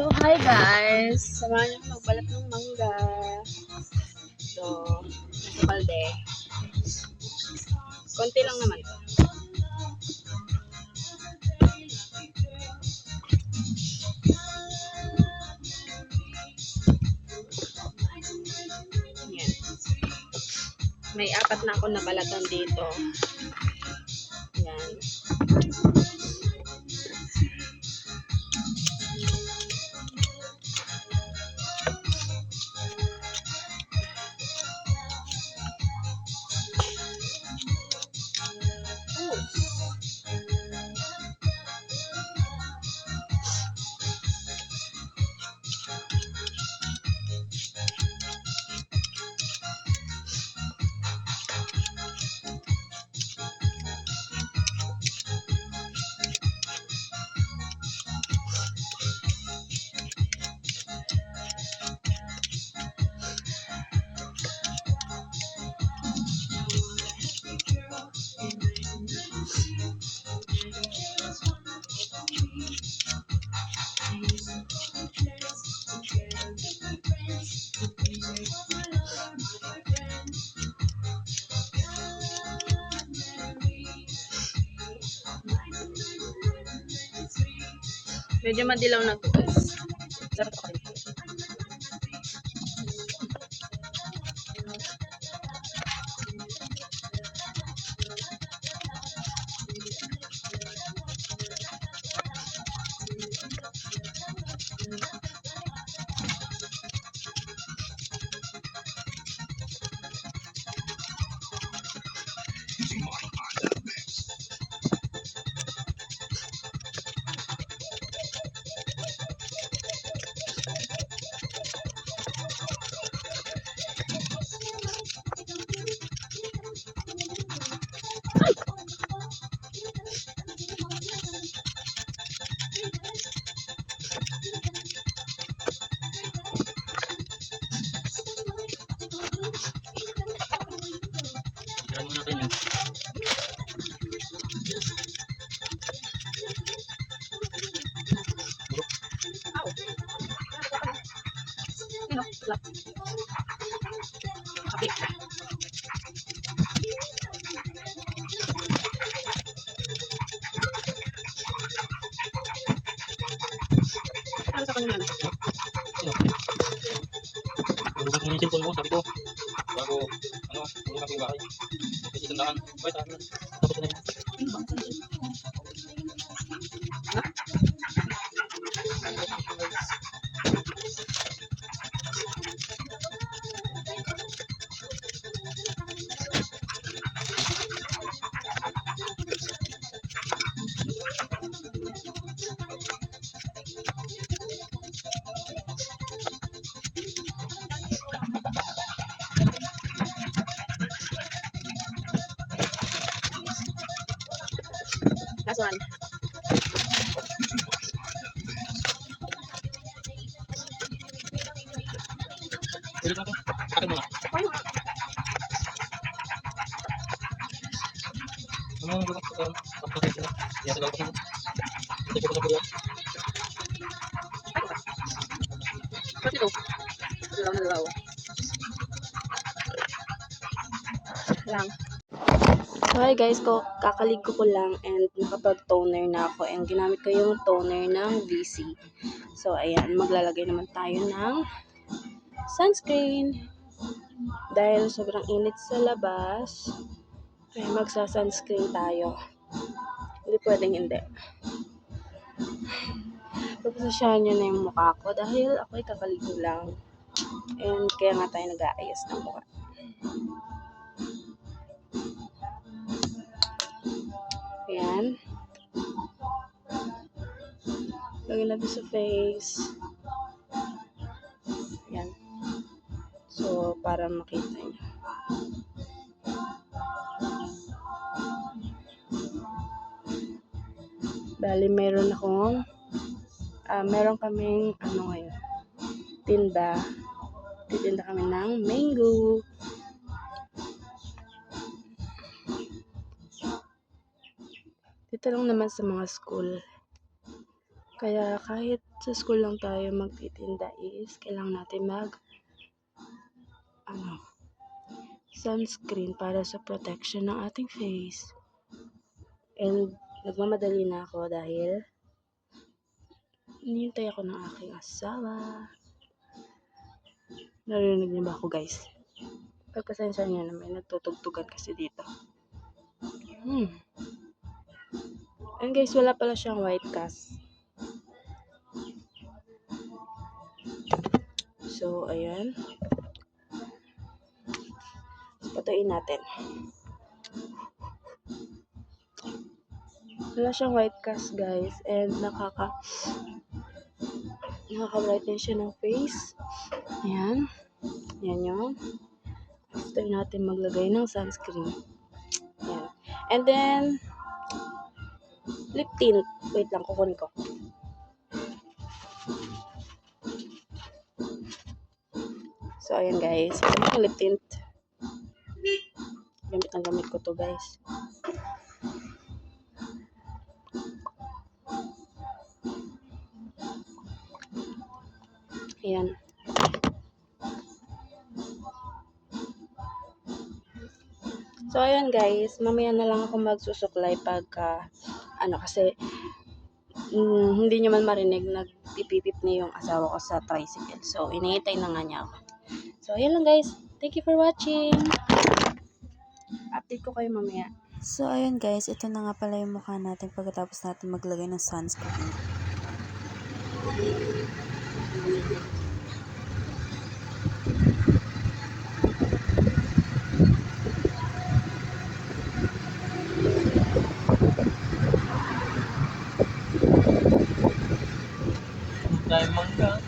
So, hi guys! Samahan niyo ako magbalat ng mangga. So, nasa balde. Konti lang naman to. Yan. May 4 na ako nabalatan dito. Yan. Medyo madilaw na to guys. Sarap ako rin. Ano sa kanila? Bukas mo yung cellphone mo, sabi ko. Bago, tulungan ko yung bahay. Kasi isang Wait, tapos na yun. Last one. Pwede ko ito. Akin mo na. Ano yung bukas ko? Tapos na sila. Yan, tagal ko na. Hindi ko sa kuya. Ba't ito? Dalaw na dalaw. Lang. So hi guys, kakaligo ko lang and nakapag-toner na ako and ginamit ko yung toner ng VC. So ayan, maglalagay naman tayo ng sunscreen. Dahil sobrang init sa labas, ay magsa-sunscreen tayo. Hindi pwedeng hindi. Pagpasasyahan nyo na yung mukha ko dahil ako'y kakaligo lang. And kaya nga tayo nag-aayos ng mukha. Ayan. Lagyan natin sa face. Ayan. So, para makita nyo. Bali, meron kaming, ngayon, tinda. Titinda kami ng mango. Dito lang naman sa mga school. Kaya kahit sa school lang tayo magtitinda is kailangan natin ano, sunscreen para sa protection ng ating face. And nagmamadali na ako dahil hinihintay ako ng aking asawa. Narinig niyo ba ako, guys? Pagpasensya niyo na may nagtutugtugan kasi dito. And guys, wala pala siyang white cast. So, ayan. Patuin natin. Wala siyang white cast, guys. And nakaka-brighten siya ng face. Ayan. Yan yung after natin maglagay ng sunscreen. Ayan. And then, lip tint. Wait lang, kukunin ko. So, ayan guys. Ito yung lip tint. Gamit ko to, guys. Ayan. So, ayan guys. Mamaya na lang ako magsusuklay pagka, kasi hindi nyo man marinig, nagpipipip na yung asawa ko sa tricycle. So, iniintay na nga niya ako. So, ayan lang guys. Thank you for watching. Update ko kayo mamaya. So, ayun guys, ito na nga pala yung mukha natin pagkatapos natin maglagay ng sunscreen. Dahil mangga.